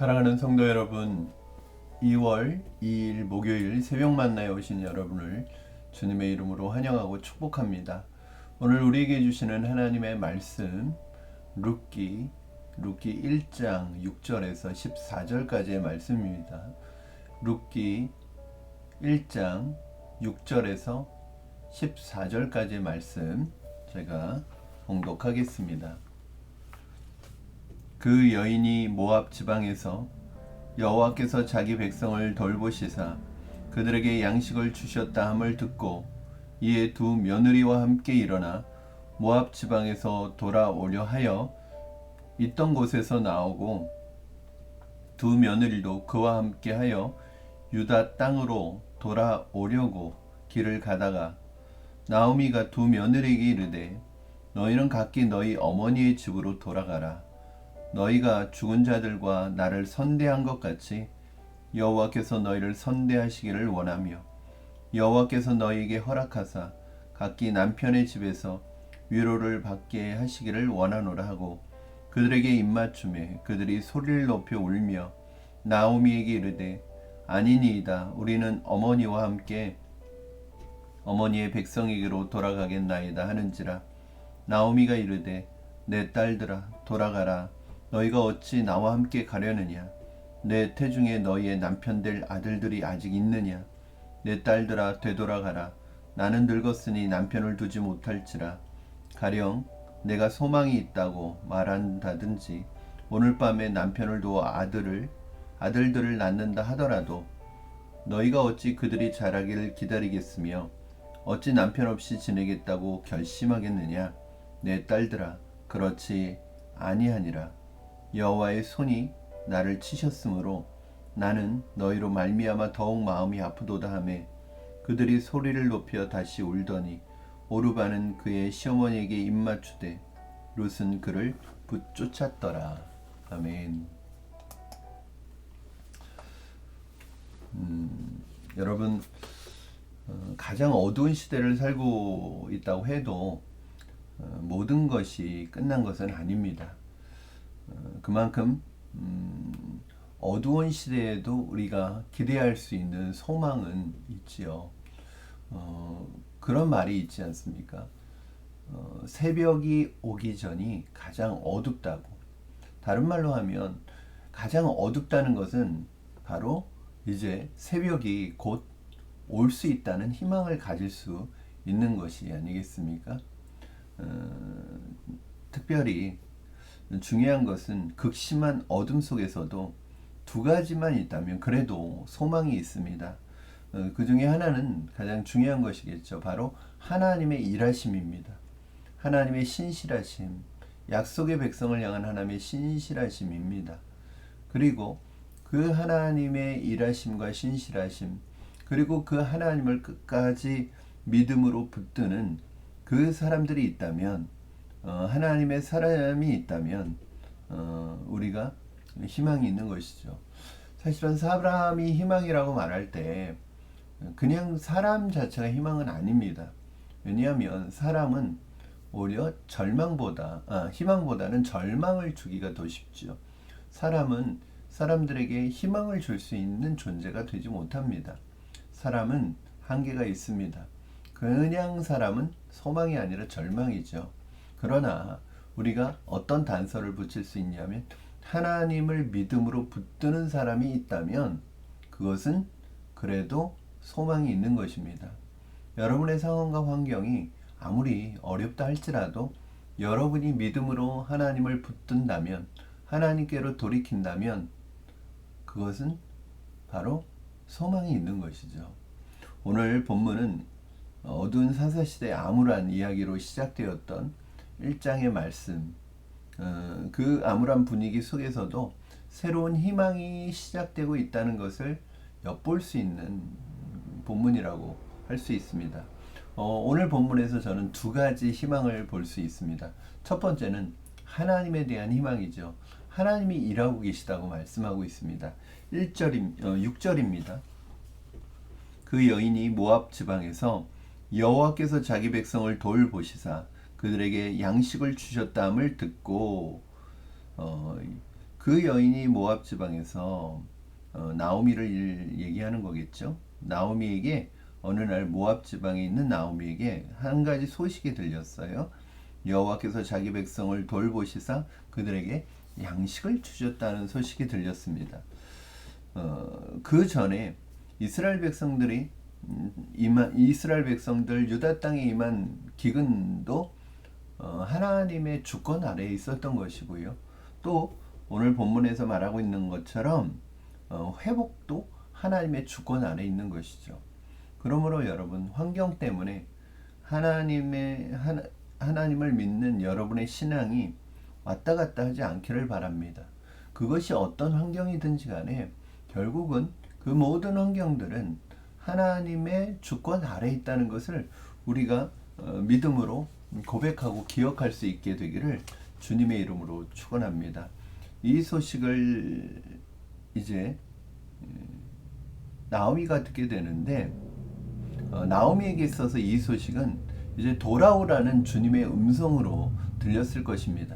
사랑하는 성도 여러분, 2월 2일 목요일 새벽 만나에 오신 여러분을 주님의 이름으로 환영하고 축복합니다. 오늘 우리에게 주시는 하나님의 말씀 룻기 1장 6절에서 14절까지의 말씀입니다. 룻기 1장 6절에서 14절까지의 말씀 제가 봉독하겠습니다. 그 여인이 모압 지방에서 여호와께서 자기 백성을 돌보시사 그들에게 양식을 주셨다 함을 듣고 이에 두 며느리와 함께 일어나 모압 지방에서 돌아오려 하여 있던 곳에서 나오고 두 며느리도 그와 함께 하여 유다 땅으로 돌아오려고 길을 가다가 나오미가 두 며느리에게 이르되 너희는 각기 너희 어머니의 집으로 돌아가라. 너희가 죽은 자들과 나를 선대한 것 같이 여호와께서 너희를 선대하시기를 원하며 여호와께서 너희에게 허락하사 각기 남편의 집에서 위로를 받게 하시기를 원하노라 하고 그들에게 입맞춤에 그들이 소리를 높여 울며 나오미에게 이르되 아니니이다. 우리는 어머니와 함께 어머니의 백성에게로 돌아가겠나이다 하는지라. 나오미가 이르되 내 딸들아 돌아가라. 너희가 어찌 나와 함께 가려느냐? 내 태중에 너희의 남편 될 아들들이 아직 있느냐? 내 딸들아 되돌아가라. 나는 늙었으니 남편을 두지 못할지라. 가령 내가 소망이 있다고 말한다든지 오늘 밤에 남편을 두어 아들들을 낳는다 하더라도 너희가 어찌 그들이 자라기를 기다리겠으며 어찌 남편 없이 지내겠다고 결심하겠느냐? 내 딸들아 그렇지 아니하니라. 여호와의 손이 나를 치셨으므로 나는 너희로 말미암아 더욱 마음이 아프도다 하매 그들이 소리를 높여 다시 울더니 오르바는 그의 시어머니에게 입맞추되 룻은 그를 붙쫓았더라. 아멘. 여러분 가장 어두운 시대를 살고 있다고 해도 모든 것이 끝난 것은 아닙니다. 그만큼 어두운 시대에도 우리가 기대할 수 있는 소망은 있지요. 그런 말이 있지 않습니까? 새벽이 오기 전이 가장 어둡다고. 다른 말로 하면 가장 어둡다는 것은 바로 이제 새벽이 곧 올 수 있다는 희망을 가질 수 있는 것이 아니겠습니까? 특별히 중요한 것은 극심한 어둠 속에서도 두 가지만 있다면 그래도 소망이 있습니다. 그 중에 하나는 가장 중요한 것이겠죠. 바로 하나님의 일하심입니다. 하나님의 신실하심, 약속의 백성을 향한 하나님의 신실하심입니다. 그리고 그 하나님의 일하심과 신실하심, 그리고 그 하나님을 끝까지 믿음으로 붙드는 그 사람들이 있다면 하나님의 사람이 있다면 우리가 희망이 있는 것이죠. 사실은 사람이 희망이라고 말할 때 그냥 사람 자체가 희망은 아닙니다. 왜냐하면 사람은 오히려 희망보다는 절망을 주기가 더 쉽죠. 사람은 사람들에게 희망을 줄 수 있는 존재가 되지 못합니다. 사람은 한계가 있습니다. 그냥 사람은 소망이 아니라 절망이죠. 그러나 우리가 어떤 단서를 붙일 수 있냐면 하나님을 믿음으로 붙드는 사람이 있다면 그것은 그래도 소망이 있는 것입니다. 여러분의 상황과 환경이 아무리 어렵다 할지라도 여러분이 믿음으로 하나님을 붙든다면 하나님께로 돌이킨다면 그것은 바로 소망이 있는 것이죠. 오늘 본문은 어두운 사사시대의 암울한 이야기로 시작되었던 1장의 말씀, 그 암울한 분위기 속에서도 새로운 희망이 시작되고 있다는 것을 엿볼 수 있는 본문이라고 할 수 있습니다. 오늘 본문에서 저는 두 가지 희망을 볼 수 있습니다. 첫 번째는 하나님에 대한 희망이죠. 하나님이 일하고 계시다고 말씀하고 있습니다. 6절입니다. 그 여인이 모압 지방에서 여호와께서 자기 백성을 돌보시사 그들에게 양식을 주셨다함을 듣고 그 여인이 모압 지방에서 나오미를 얘기하는 거겠죠. 나오미에게 어느 날 모압 지방에 있는 나오미에게 한 가지 소식이 들렸어요. 여호와께서 자기 백성을 돌보시사 그들에게 양식을 주셨다는 소식이 들렸습니다. 그 전에 이스라엘 백성들이 이스라엘 백성들 유다 땅에 임한 기근도 하나님의 주권 아래에 있었던 것이고요. 또 오늘 본문에서 말하고 있는 것처럼 회복도 하나님의 주권 아래에 있는 것이죠. 그러므로 여러분 환경 때문에 하나님을 믿는 여러분의 신앙이 왔다 갔다 하지 않기를 바랍니다. 그것이 어떤 환경이든지 간에 결국은 그 모든 환경들은 하나님의 주권 아래에 있다는 것을 우리가 믿음으로 고백하고 기억할 수 있게 되기를 주님의 이름으로 축원합니다. 이 소식을 이제 나오미가 듣게 되는데 나오미에게 있어서 이 소식은 이제 돌아오라는 주님의 음성으로 들렸을 것입니다.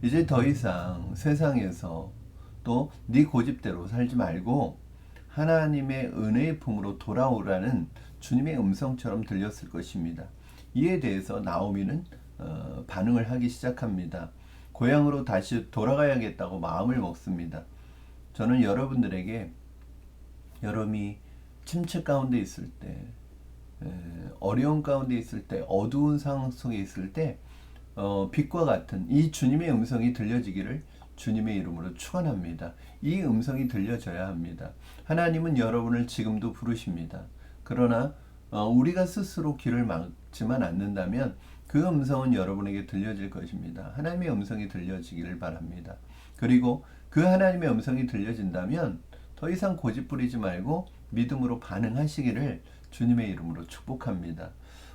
이제 더 이상 세상에서 또 네 고집대로 살지 말고 하나님의 은혜의 품으로 돌아오라는 주님의 음성처럼 들렸을 것입니다. 이에 대해서 나오미는 반응을 하기 시작합니다. 고향으로 다시 돌아가야겠다고 마음을 먹습니다. 저는 여러분들에게 여러분이 침체 가운데 있을 때, 어려운 가운데 있을 때, 어두운 상황 속에 있을 때 빛과 같은 이 주님의 음성이 들려지기를 주님의 이름으로 축원합니다. 이 음성이 들려져야 합니다. 하나님은 여러분을 지금도 부르십니다. 그러나 우리가 스스로 귀를 막지만 않는다면 그 음성은 여러분에게 들려질 것입니다. 하나님의 음성이 들려지기를 바랍니다. 그리고 그 하나님의 음성이 들려진다면 더 이상 고집 부리지 말고 믿음으로 반응하시기를 주님의 이름으로 축복합니다.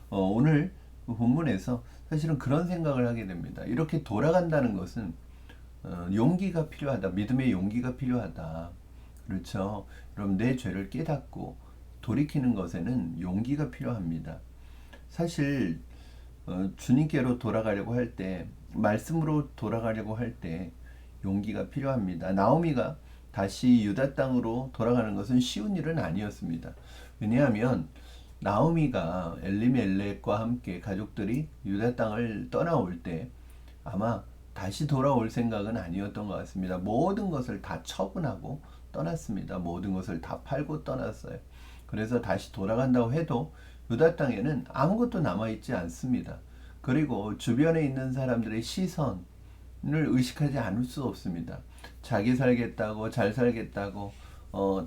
오늘 본문에서 사실은 그런 생각을 하게 됩니다. 이렇게 돌아간다는 것은 용기가 필요하다. 믿음의 용기가 필요하다. 그렇죠. 여러분 내 죄를 깨닫고 돌이키는 것에는 용기가 필요합니다. 사실 주님께로 돌아가려고 할 때, 말씀으로 돌아가려고 할 때 용기가 필요합니다. 나오미가 다시 유다 땅으로 돌아가는 것은 쉬운 일은 아니었습니다. 왜냐하면 나오미가 엘리멜렉과 함께 가족들이 유다 땅을 떠나올 때 아마 다시 돌아올 생각은 아니었던 것 같습니다. 모든 것을 다 처분하고 떠났습니다. 모든 것을 다 팔고 떠났어요. 그래서 다시 돌아간다고 해도 유다 땅에는 아무것도 남아있지 않습니다. 그리고 주변에 있는 사람들의 시선을 의식하지 않을 수 없습니다. 자기 살겠다고 잘 살겠다고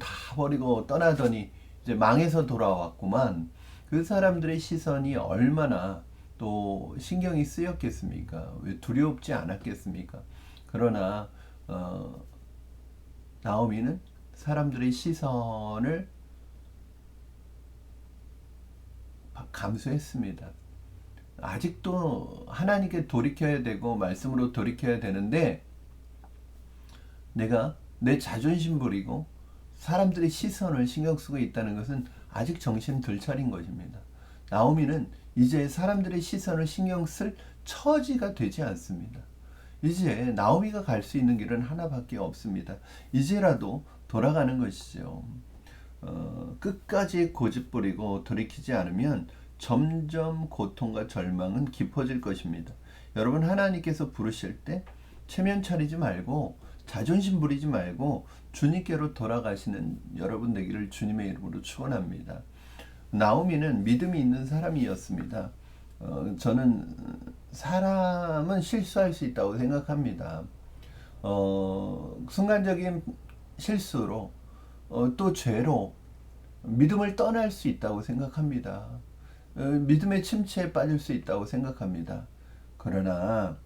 다 버리고 떠나더니 이제 망해서 돌아왔구만. 그 사람들의 시선이 얼마나 또 신경이 쓰였겠습니까? 왜 두렵지 않았겠습니까? 그러나 나오미는 사람들의 시선을 감수했습니다. 아직도 하나님께 돌이켜야 되고 말씀으로 돌이켜야 되는데 내가 내 자존심 부리고 사람들의 시선을 신경 쓰고 있다는 것은 아직 정신 덜 차린 것입니다. 나오미는 이제 사람들의 시선을 신경 쓸 처지가 되지 않습니다. 이제 나오미가 갈 수 있는 길은 하나밖에 없습니다. 이제라도 돌아가는 것이죠. 끝까지 고집 부리고 돌이키지 않으면 점점 고통과 절망은 깊어질 것입니다. 여러분 하나님께서 부르실 때 체면 차리지 말고 자존심 부리지 말고 주님께로 돌아가시는 여러분 되기를 주님의 이름으로 축원합니다. 나오미는 믿음이 있는 사람이었습니다. 저는 사람은 실수할 수 있다고 생각합니다. 순간적인 실수로 또 죄로 믿음을 떠날 수 있다고 생각합니다. 믿음의 침체에 빠질 수 있다고 생각합니다. 그러나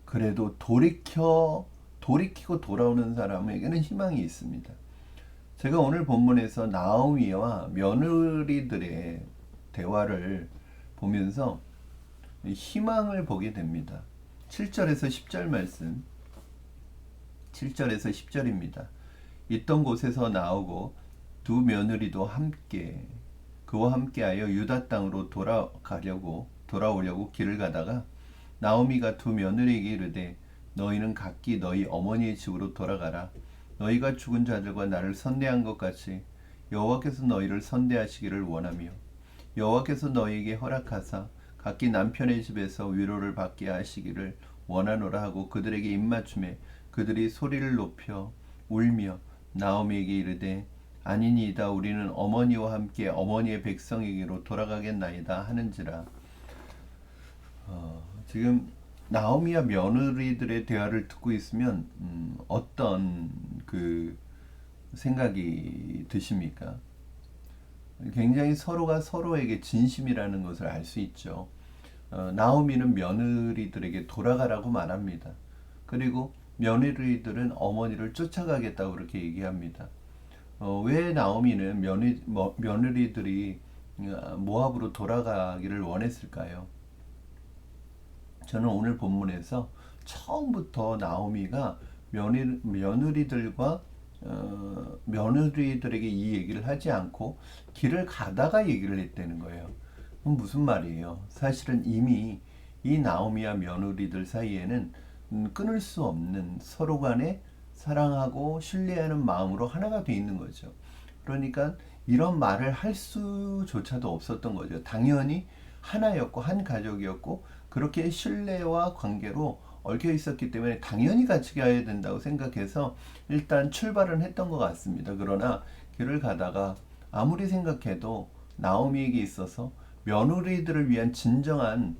그래도 돌이키고 돌아오는 사람에게는 희망이 있습니다. 제가 오늘 본문에서 나오미와 며느리들의 대화를 보면서 희망을 보게 됩니다. 7절에서 10절 말씀, 7절에서 10절입니다. 있던 곳에서 나오고 두 며느리도 함께 그와 함께하여 유다 땅으로 돌아오려고 길을 가다가 나오미가 두 며느리에게 이르되 너희는 각기 너희 어머니의 집으로 돌아가라. 너희가 죽은 자들과 나를 선대한 것 같이 여호와께서 너희를 선대하시기를 원하며 여호와께서 너희에게 허락하사 각기 남편의 집에서 위로를 받게 하시기를 원하노라 하고 그들에게 입맞춤에 그들이 소리를 높여 울며 나오미에게 이르되 아니니이다 우리는 어머니와 함께 어머니의 백성에게로 돌아가겠나이다 하는지라. 지금 나오미와 며느리들의 대화를 듣고 있으면 어떤 그 생각이 드십니까? 굉장히 서로가 서로에게 진심이라는 것을 알 수 있죠. 나오미는 며느리들에게 돌아가라고 말합니다. 그리고 며느리들은 어머니를 쫓아가겠다고 그렇게 얘기합니다. 왜 나오미는 며느리들이 모압으로 돌아가기를 원했을까요? 저는 오늘 본문에서 처음부터 나오미가 며느리들과 며느리들에게 이 얘기를 하지 않고 길을 가다가 얘기를 했다는 거예요. 그럼 무슨 말이에요? 사실은 이미 이 나오미와 며느리들 사이에는 끊을 수 없는 서로 간에 사랑하고 신뢰하는 마음으로 하나가 돼 있는 거죠. 그러니까 이런 말을 할 수조차도 없었던 거죠. 당연히 하나였고 한 가족이었고 그렇게 신뢰와 관계로 얽혀 있었기 때문에 당연히 같이 가야 된다고 생각해서 일단 출발은 했던 것 같습니다. 그러나 길을 가다가 아무리 생각해도 나오미에게 있어서 며느리들을 위한 진정한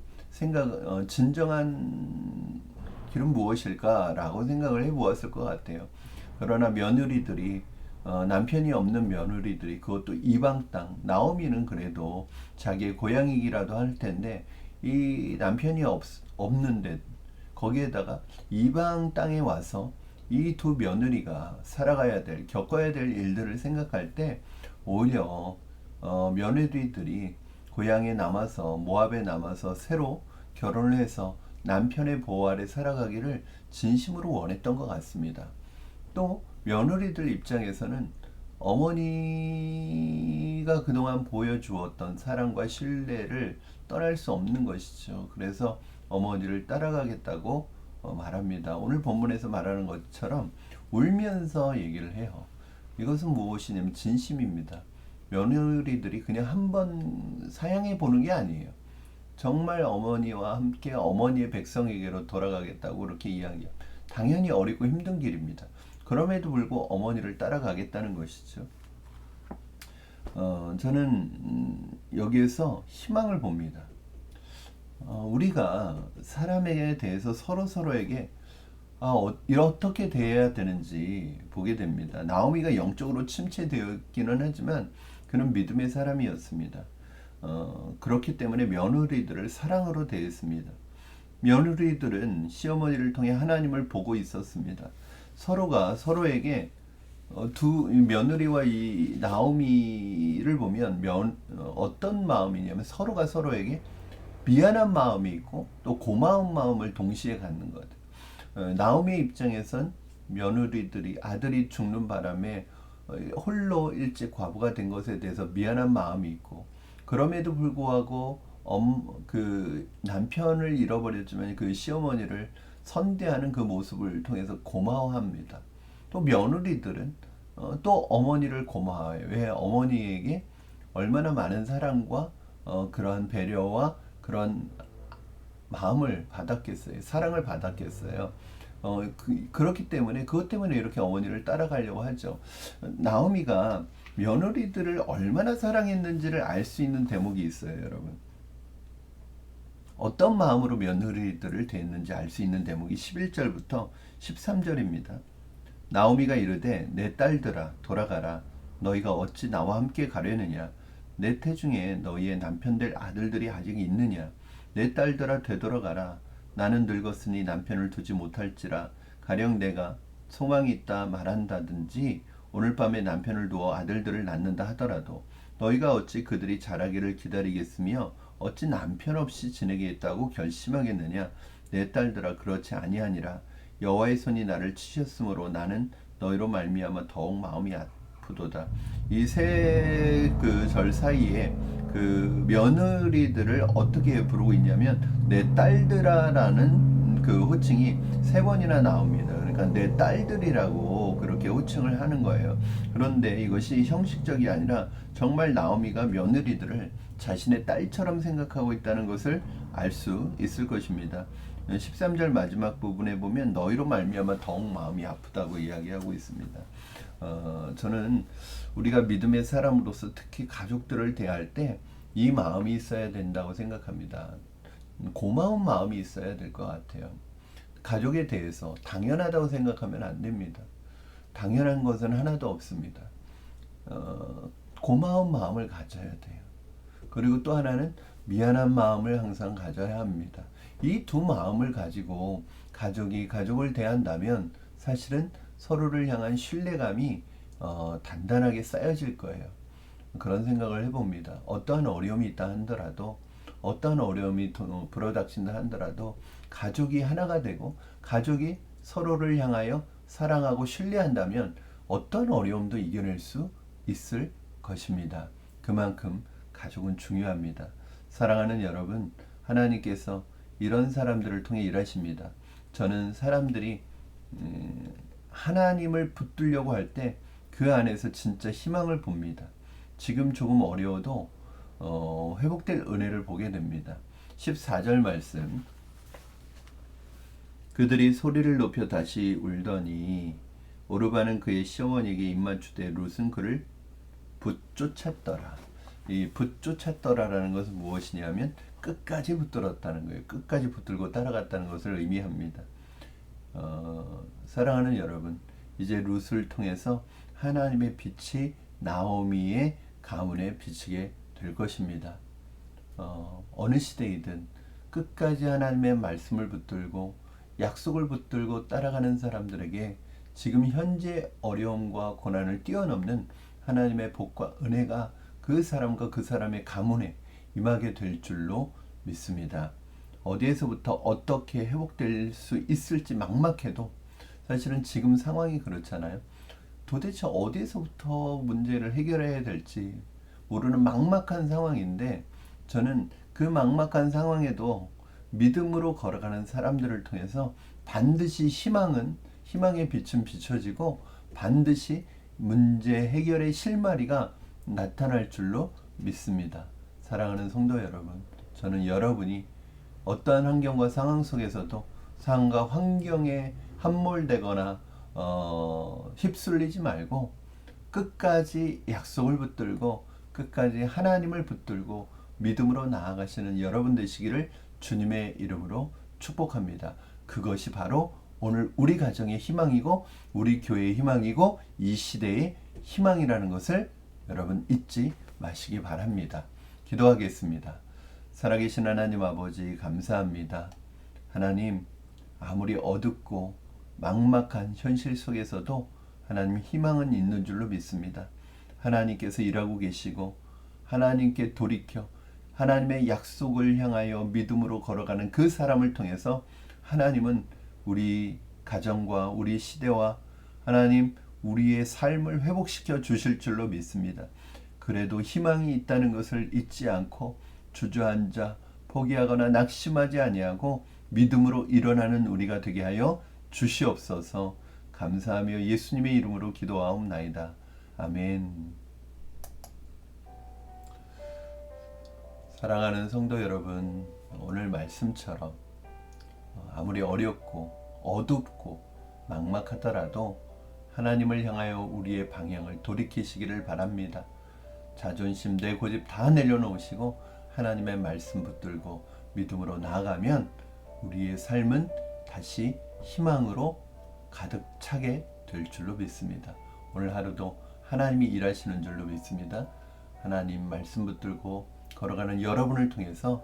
길은 무엇일까라고 생각을 해보았을 것 같아요. 그러나 며느리들이 남편이 없는 며느리들이 그것도 이방 땅 나오미는 그래도 자기의 고향이기라도 할 텐데 이 남편이 없는데 거기에다가 이방 땅에 와서 이 두 며느리가 겪어야 될 일들을 생각할 때 오히려 며느리들이 고향에 남아서 모압에 남아서 새로 결혼을 해서 남편의 보호 아래 살아가기를 진심으로 원했던 것 같습니다. 또 며느리들 입장에서는 어머니가 그동안 보여주었던 사랑과 신뢰를 떠날 수 없는 것이죠. 그래서 어머니를 따라가겠다고 말합니다. 오늘 본문에서 말하는 것처럼 울면서 얘기를 해요. 이것은 무엇이냐면 진심입니다. 며느리들이 그냥 한번 사양해 보는 게 아니에요. 정말 어머니와 함께 어머니의 백성에게로 돌아가겠다고 그렇게 이야기해요. 당연히 어렵고 힘든 길입니다. 그럼에도 불구하고 어머니를 따라가겠다는 것이죠. 저는 여기에서 희망을 봅니다. 우리가 사람에 대해서 서로에게 어떻게 대해야 되는지 보게 됩니다. 나오미가 영적으로 침체되었기는 하지만 그는 믿음의 사람이었습니다. 그렇기 때문에 며느리들을 사랑으로 대했습니다. 며느리들은 시어머니를 통해 하나님을 보고 있었습니다. 서로가 서로에게 두 며느리와 이 나오미를 보면 어떤 마음이냐면 서로가 서로에게 미안한 마음이 있고 또 고마운 마음을 동시에 갖는 것 같아요. 나오미의 입장에선 며느리들이 아들이 죽는 바람에 홀로 일찍 과부가 된 것에 대해서 미안한 마음이 있고 그럼에도 불구하고 그 남편을 잃어버렸지만 그 시어머니를 선대하는 그 모습을 통해서 고마워합니다. 또 며느리들은 또 어머니를 고마워해요. 왜? 어머니에게 얼마나 많은 사랑과 그러한 배려와 그런 마음을 받았겠어요. 사랑을 받았겠어요. 그렇기 때문에 그것 때문에 이렇게 어머니를 따라가려고 하죠. 나오미가 며느리들을 얼마나 사랑했는지를 알 수 있는 대목이 있어요, 여러분. 어떤 마음으로 며느리들을 대했는지 알 수 있는 대목이 11절부터 13절입니다. 나오미가 이르되 내 딸들아 돌아가라. 너희가 어찌 나와 함께 가려느냐. 내 태중에 너희의 남편 될 아들들이 아직 있느냐. 내 딸들아 되돌아가라. 나는 늙었으니 남편을 두지 못할지라. 가령 내가 소망이 있다 말한다든지 오늘 밤에 남편을 두어 아들들을 낳는다 하더라도 너희가 어찌 그들이 자라기를 기다리겠으며 어찌 남편 없이 지내겠다고 결심하겠느냐. 내 딸들아 그렇지 아니하니라. 여호와의 손이 나를 치셨으므로 나는 너희로 말미암아 더욱 마음이 아프도다. 이 세 그 절 사이에 그 며느리들을 어떻게 부르고 있냐면 내 딸들아라는 그 호칭이 3번이나 나옵니다. 그러니까 내 딸들이라고 그렇게 호칭을 하는 거예요. 그런데 이것이 형식적이 아니라 정말 나오미가 며느리들을 자신의 딸처럼 생각하고 있다는 것을 알 수 있을 것입니다. 13절 마지막 부분에 보면 너희로 말미암아 더욱 마음이 아프다고 이야기하고 있습니다. 저는 우리가 믿음의 사람으로서 특히 가족들을 대할 때 이 마음이 있어야 된다고 생각합니다. 고마운 마음이 있어야 될 것 같아요. 가족에 대해서 당연하다고 생각하면 안 됩니다. 당연한 것은 하나도 없습니다. 고마운 마음을 가져야 돼요. 그리고 또 하나는 미안한 마음을 항상 가져야 합니다. 이 두 마음을 가지고 가족이 가족을 대한다면 사실은 서로를 향한 신뢰감이 단단하게 쌓여질 거예요. 그런 생각을 해봅니다. 어떠한 어려움이 있다 하더라도, 어떠한 어려움이 불어닥친다 하더라도 가족이 하나가 되고 가족이 서로를 향하여 사랑하고 신뢰한다면 어떤 어려움도 이겨낼 수 있을 것입니다. 그만큼 가족은 중요합니다. 사랑하는 여러분, 하나님께서 이런 사람들을 통해 일하십니다. 저는 사람들이 하나님을 붙들려고 할 때 그 안에서 진짜 희망을 봅니다. 지금 조금 어려워도 회복될 은혜를 보게 됩니다. 14절 말씀, 그들이 소리를 높여 다시 울더니 오르바는 그의 시어머니에게 입맞추되 룻은 그를 붙쫓았더라. 이 붙쫓았더라라는 것은 무엇이냐면 끝까지 붙들었다는 거예요. 끝까지 붙들고 따라갔다는 것을 의미합니다. 사랑하는 여러분, 이제 룻을 통해서 하나님의 빛이 나오미의 가문에 비치게 될 것입니다. 어느 시대이든 끝까지 하나님의 말씀을 붙들고 약속을 붙들고 따라가는 사람들에게 지금 현재 어려움과 고난을 뛰어넘는 하나님의 복과 은혜가 그 사람과 그 사람의 가문에 임하게 될 줄로 믿습니다. 어디에서부터 어떻게 회복될 수 있을지 막막해도 사실은 지금 상황이 그렇잖아요. 도대체 어디에서부터 문제를 해결해야 될지 모르는 막막한 상황인데, 저는 그 막막한 상황에도 믿음으로 걸어가는 사람들을 통해서 반드시 희망의 빛은 비춰지고 반드시 문제 해결의 실마리가 나타날 줄로 믿습니다. 사랑하는 성도 여러분, 저는 여러분이 어떠한 환경과 상황 속에서도 상황과 환경에 함몰되거나 휩쓸리지 말고 끝까지 약속을 붙들고 끝까지 하나님을 붙들고 믿음으로 나아가시는 여러분 되시기를 주님의 이름으로 축복합니다. 그것이 바로 오늘 우리 가정의 희망이고 우리 교회의 희망이고 이 시대의 희망이라는 것을 여러분 잊지 마시기 바랍니다. 기도하겠습니다. 살아계신 하나님 아버지, 감사합니다. 하나님, 아무리 어둡고 막막한 현실 속에서도 하나님 희망은 있는 줄로 믿습니다. 하나님께서 일하고 계시고 하나님께 돌이켜 하나님의 약속을 향하여 믿음으로 걸어가는 그 사람을 통해서 하나님은 우리 가정과 우리 시대와 하나님 우리의 삶을 회복시켜 주실 줄로 믿습니다. 그래도 희망이 있다는 것을 잊지 않고 주저앉아 포기하거나 낙심하지 아니하고 믿음으로 일어나는 우리가 되게 하여 주시옵소서. 감사하며 예수님의 이름으로 기도하옵나이다. 아멘. 사랑하는 성도 여러분, 오늘 말씀처럼 아무리 어렵고 어둡고 막막하더라도 하나님을 향하여 우리의 방향을 돌이키시기를 바랍니다. 자존심, 내 고집 다 내려놓으시고 하나님의 말씀 붙들고 믿음으로 나아가면 우리의 삶은 다시 희망으로 가득 차게 될 줄로 믿습니다. 오늘 하루도 하나님이 일하시는 줄로 믿습니다. 하나님 말씀 붙들고 걸어가는 여러분을 통해서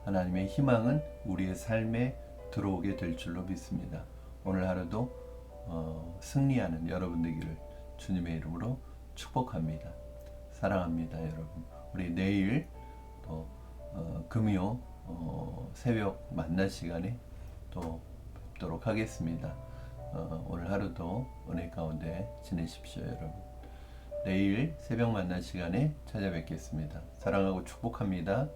하나님의 희망은 우리의 삶에 들어오게 될 줄로 믿습니다. 오늘 하루도 승리하는 여러분 되기를 주님의 이름으로 축복합니다. 사랑합니다, 여러분. 우리 내일 또 금요 새벽 만날 시간에 또 뵙도록 하겠습니다. 오늘 하루도 은혜 가운데 지내십시오, 여러분. 내일 새벽 만날 시간에 찾아뵙겠습니다. 사랑하고 축복합니다.